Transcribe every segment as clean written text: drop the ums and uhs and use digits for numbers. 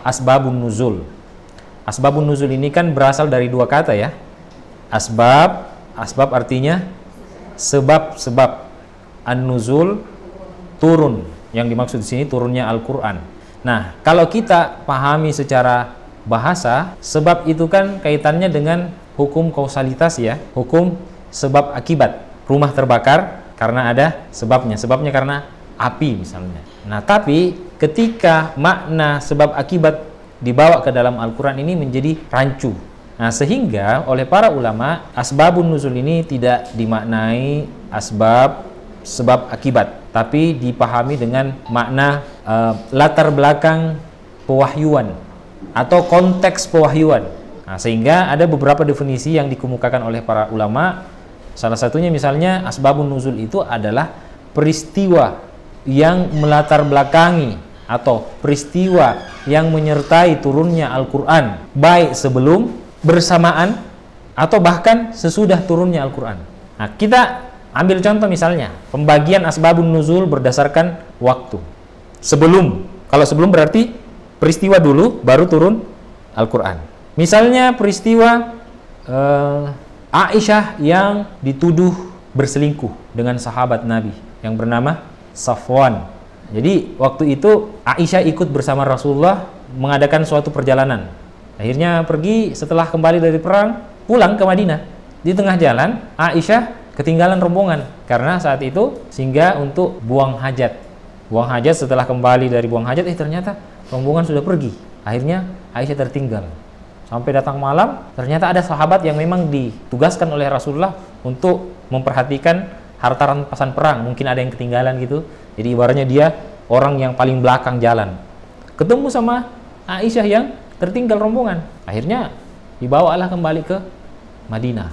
asbabun nuzul. Asbabun nuzul ini kan berasal dari dua kata ya. Asbab artinya sebab-sebab. An-nuzul turun. Yang dimaksud di sini turunnya Al-Qur'an. Nah, kalau kita pahami secara bahasa, sebab itu kan kaitannya dengan hukum kausalitas ya, hukum sebab akibat. Rumah terbakar karena ada sebabnya. Sebabnya karena api misalnya. Nah, tapi ketika makna sebab akibat dibawa ke dalam Al-Qur'an ini menjadi rancu. Nah, sehingga oleh para ulama asbabun nuzul ini tidak dimaknai sebab akibat, tapi dipahami dengan makna latar belakang pewahyuan atau konteks pewahyuan. Nah, sehingga ada beberapa definisi yang dikemukakan oleh para ulama. Salah satunya misalnya asbabun nuzul itu adalah peristiwa yang melatar belakangi atau peristiwa yang menyertai turunnya Al-Qur'an, baik sebelum, bersamaan, atau bahkan sesudah turunnya Al-Qur'an. Nah, kita ambil contoh misalnya pembagian asbabun nuzul berdasarkan waktu. Kalau sebelum berarti peristiwa dulu baru turun Al-Qur'an. Misalnya peristiwa Aisyah yang dituduh berselingkuh dengan sahabat Nabi yang bernama Safwan. Jadi waktu itu Aisyah ikut bersama Rasulullah mengadakan suatu perjalanan. Akhirnya pergi, setelah kembali dari perang pulang ke Madinah. Di tengah jalan Aisyah ketinggalan rombongan karena saat itu singgah untuk buang hajat. Buang hajat, setelah kembali dari buang hajat ternyata rombongan sudah pergi. Akhirnya Aisyah tertinggal. Sampai datang malam, ternyata ada sahabat yang memang ditugaskan oleh Rasulullah untuk memperhatikan harta rampasan perang. Mungkin ada yang ketinggalan gitu. Jadi ibaratnya dia orang yang paling belakang jalan. Ketemu sama Aisyah yang tertinggal rombongan. Akhirnya dibawalah kembali ke Madinah.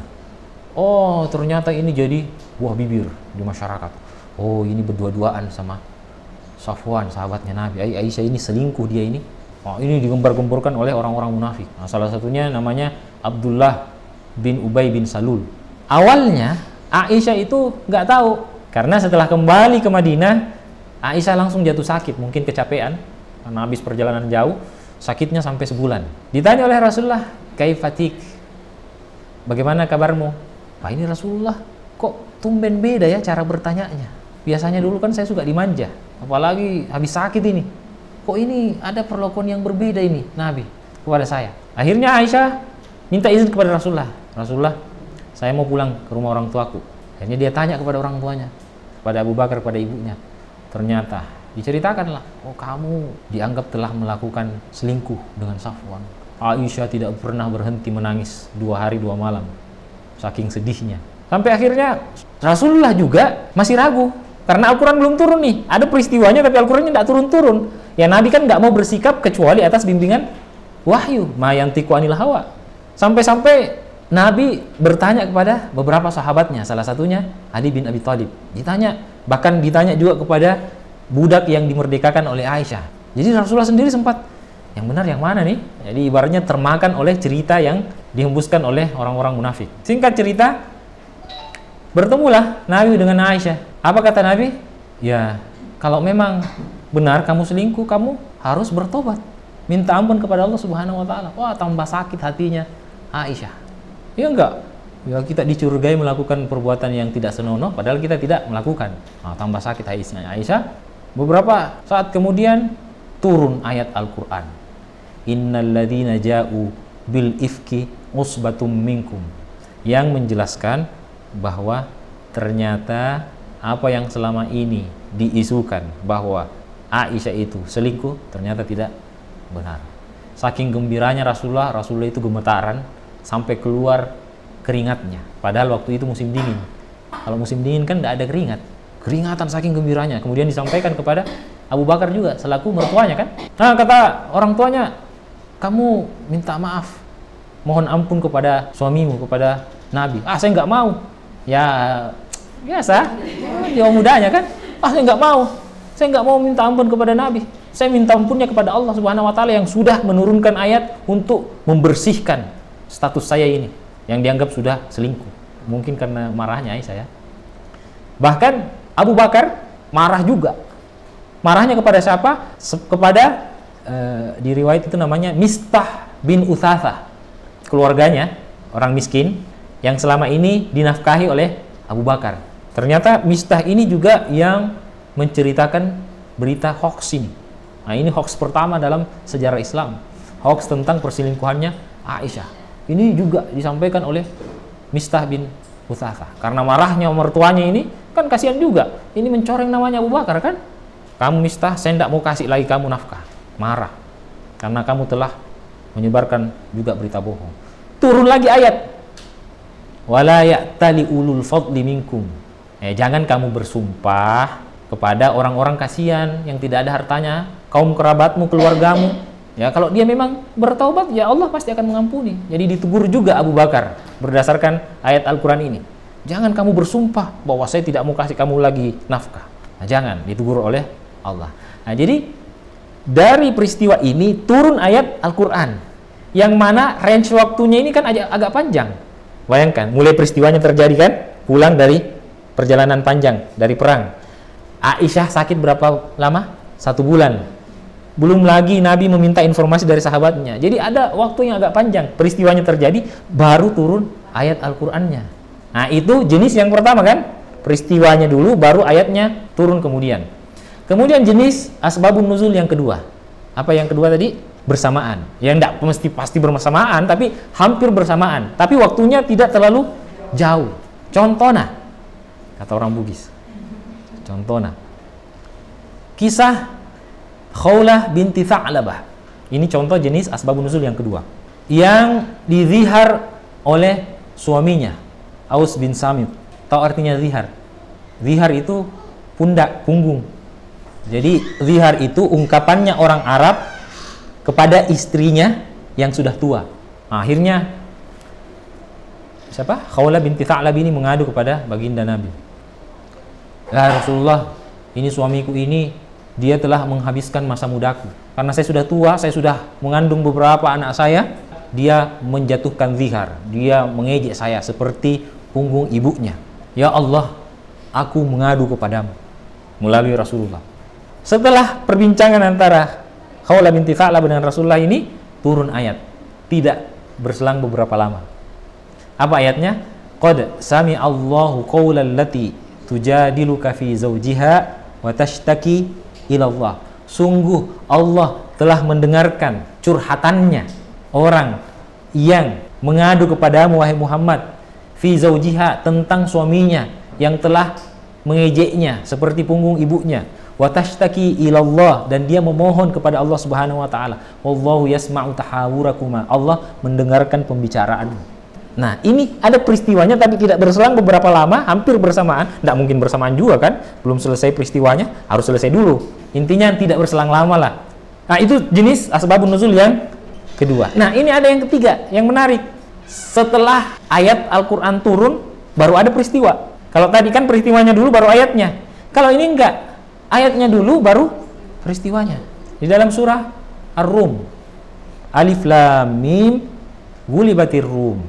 Oh, ternyata ini jadi buah bibir di masyarakat. Oh, ini berdua-duaan sama Safwan, sahabatnya Nabi. Aisyah ini selingkuh dia ini. Oh, ini digembar-gemborkan oleh orang-orang munafik. Nah, salah satunya namanya Abdullah bin Ubay bin Salul. Awalnya Aisyah itu nggak tahu, karena setelah kembali ke Madinah, Aisyah langsung jatuh sakit, mungkin kecapean karena habis perjalanan jauh, sakitnya sampai sebulan. Ditanya oleh Rasulullah, "Kaifatik? Bagaimana kabarmu?" Pak, ini Rasulullah kok tumben beda ya cara bertanyanya. Biasanya dulu kan saya suka dimanja, apalagi habis sakit ini. Kok ini ada perlakuan yang berbeda ini Nabi kepada saya. Akhirnya Aisyah minta izin kepada Rasulullah. Rasulullah, saya mau pulang ke rumah orang tuaku. Akhirnya dia tanya kepada orang tuanya, kepada Abu Bakar, kepada ibunya. Ternyata diceritakanlah, oh kamu dianggap telah melakukan selingkuh dengan Safwan. Aisyah tidak pernah berhenti menangis 2 hari 2 malam. Saking sedihnya. Sampai akhirnya Rasulullah juga masih ragu. Karena Al-Quran belum turun nih. Ada peristiwanya tapi Al-Qurannya tidak turun-turun. Ya Nabi kan nggak mau bersikap kecuali atas bimbingan wahyu. Ma yantiqu anil hawa. Sampai-sampai Nabi bertanya kepada beberapa sahabatnya. Salah satunya Ali bin Abi Thalib. Bahkan ditanya juga kepada budak yang dimerdekakan oleh Aisyah. Jadi Rasulullah sendiri sempat, yang benar yang mana nih? Jadi ibaratnya termakan oleh cerita yang dihembuskan oleh orang-orang munafik. Singkat cerita, bertemulah Nabi dengan Aisyah. Apa kata Nabi? Ya, kalau memang benar kamu selingkuh, kamu harus bertobat, minta ampun kepada Allah Subhanahu wa taala. Wah, tambah sakit hatinya Aisyah. Ya enggak? Ya kita dicurigai melakukan perbuatan yang tidak senonoh padahal kita tidak melakukan. Nah, tambah sakit Aisyah. Beberapa saat kemudian turun ayat Al-Qur'an. Innal ladzina ja'u bil ifki usbatum minkum, yang menjelaskan bahwa ternyata apa yang selama ini diisukan bahwa Aisyah itu selingkuh ternyata tidak benar. Saking gembiranya Rasulullah itu gemetaran sampai keluar keringatnya. Padahal waktu itu musim dingin. Kalau musim dingin kan tidak ada keringatan saking gembiranya. Kemudian disampaikan kepada Abu Bakar juga selaku mertuanya kan. Nah, kata orang tuanya, kamu minta maaf, mohon ampun kepada suamimu, kepada Nabi. Saya nggak mau. Ya biasa, jauh mudanya kan. Saya nggak mau. Saya nggak mau minta ampun kepada Nabi. Saya minta ampunnya kepada Allah Subhanahu Wa Taala yang sudah menurunkan ayat untuk membersihkan status saya ini yang dianggap sudah selingkuh. Mungkin karena marahnya Aisyah ya. Bahkan Abu Bakar marah juga. Marahnya kepada siapa? Kepada di riwayat itu namanya Mistah bin Utsatsah. Keluarganya orang miskin yang selama ini dinafkahi oleh Abu Bakar. Ternyata Mistah ini juga yang menceritakan berita hoax ini. Nah, ini hoax pertama dalam sejarah Islam. Hoax tentang perselingkuhannya Aisyah. Ini juga disampaikan oleh Mistah bin Utsatsah. Karena marahnya mertuanya ini, kan kasihan juga. Ini mencoreng namanya Abu Bakar kan? Kamu Mistah, saya tidak mau kasih lagi kamu nafkah. Marah. Karena kamu telah menyebarkan juga berita bohong. Turun lagi ayat. Wala ya'tali ulul fadli minkum. Jangan kamu bersumpah kepada orang-orang kasihan yang tidak ada hartanya, kaum kerabatmu, keluargamu. Ya, kalau dia memang bertaubat, ya Allah pasti akan mengampuni. Jadi ditegur juga Abu Bakar berdasarkan ayat Al-Quran ini. Jangan kamu bersumpah bahwa saya tidak mau kasih kamu lagi nafkah. Nah, jangan, ditegur oleh Allah. Nah, jadi dari peristiwa ini turun ayat Al-Quran yang mana range waktunya ini kan agak panjang. Bayangkan, mulai peristiwanya terjadi kan, pulang dari perjalanan panjang, dari perang. Aisyah sakit berapa lama? 1 bulan. Belum lagi Nabi meminta informasi dari sahabatnya. Jadi ada waktu yang agak panjang. Peristiwanya terjadi, baru turun ayat Al-Qur'annya. Nah, itu jenis yang pertama kan? Peristiwanya dulu, baru ayatnya turun kemudian. Kemudian jenis asbabun nuzul yang kedua. Apa yang kedua tadi? Bersamaan. Ya enggak pasti bersamaan, tapi hampir bersamaan. Tapi waktunya tidak terlalu jauh. Contohnya, kata orang Bugis. Contohnya, kisah Khawlah binti Tha'labah. Ini contoh jenis asbabun nuzul yang kedua. Yang dizihar oleh suaminya, Aus bin Samit. Tahu artinya zihar? Zihar itu pundak, punggung. Jadi zihar itu ungkapannya orang Arab kepada istrinya yang sudah tua. Akhirnya siapa? Khawlah binti Tha'labah ini mengadu kepada baginda Nabi. Ya Rasulullah, ini suamiku ini dia telah menghabiskan masa mudaku. Karena saya sudah tua, saya sudah mengandung beberapa anak saya, dia menjatuhkan zihar, dia mengejek saya seperti punggung ibunya. Ya Allah, aku mengadu kepadamu melalui Rasulullah. Setelah perbincangan antara Khawlah binti Tha'labah dengan Rasulullah ini, turun ayat. Tidak berselang beberapa lama. Apa ayatnya? Qad sami'allahu qawlan lati tujadiluka fi zawjiha wa tashtaki ila Allah. Sungguh Allah telah mendengarkan curhatannya orang yang mengadu kepadamu wahai Muhammad fi zawjiha, tentang suaminya yang telah mengejeknya seperti punggung ibunya. Wa tashtaki ila Allah, dan dia memohon kepada Allah Subhanahu wa taala. Wallahu yasma'u tahawurakuma. Allah mendengarkan pembicaraanmu. Nah, ini ada peristiwanya tapi tidak berselang beberapa lama, hampir bersamaan. Tidak mungkin bersamaan juga kan? Belum selesai peristiwanya, harus selesai dulu. Intinya tidak berselang lama lah. Nah, itu jenis asbabun nuzul yang kedua. Nah, ini ada yang ketiga, yang menarik. Setelah ayat Al-Quran turun, baru ada peristiwa. Kalau tadi kan peristiwanya dulu, baru ayatnya. Kalau ini enggak. Ayatnya dulu, baru peristiwanya. Di dalam surah Ar-Rum. Alif Lam Mim, Gulibatir Rum.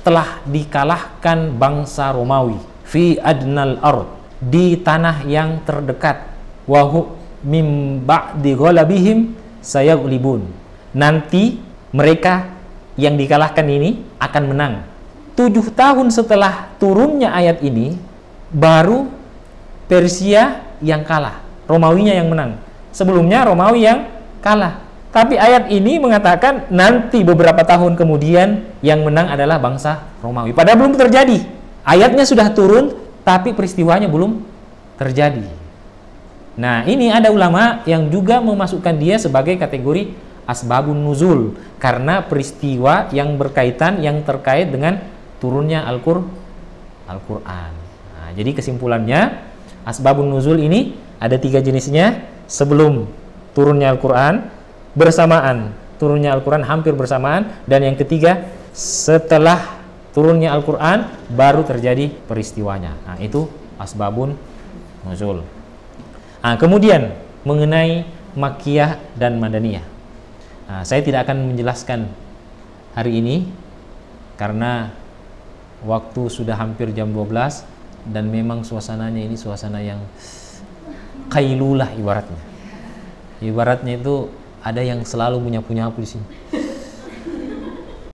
Telah dikalahkan bangsa Romawi. Fi adnal ard, di tanah yang terdekat. Wahu mim ba'di ghalabihim sayaglibun. Nanti mereka yang dikalahkan ini akan menang. 7 tahun setelah turunnya ayat ini, baru Persia yang kalah, Romawinya yang menang. Sebelumnya Romawi yang kalah. Tapi ayat ini mengatakan nanti beberapa tahun kemudian yang menang adalah bangsa Romawi. Padahal belum terjadi. Ayatnya sudah turun, tapi peristiwanya belum terjadi. Nah, ini ada ulama yang juga memasukkan dia sebagai kategori asbabun nuzul, karena peristiwa yang berkaitan, yang terkait dengan turunnya Al-Quran. Nah, jadi kesimpulannya, asbabun nuzul ini ada 3 jenisnya. Sebelum turunnya Al-Quran, bersamaan turunnya Al-Quran, hampir bersamaan, dan yang ketiga setelah turunnya Al-Quran baru terjadi peristiwanya. Nah, itu asbabun nuzul. Nah, kemudian mengenai Makkiyah dan Madaniyah. Nah, saya tidak akan menjelaskan hari ini karena waktu sudah hampir jam 12 dan memang suasananya ini suasana yang qailulah ibaratnya. Ibaratnya itu ada yang selalu menyapu-nyapu di sini.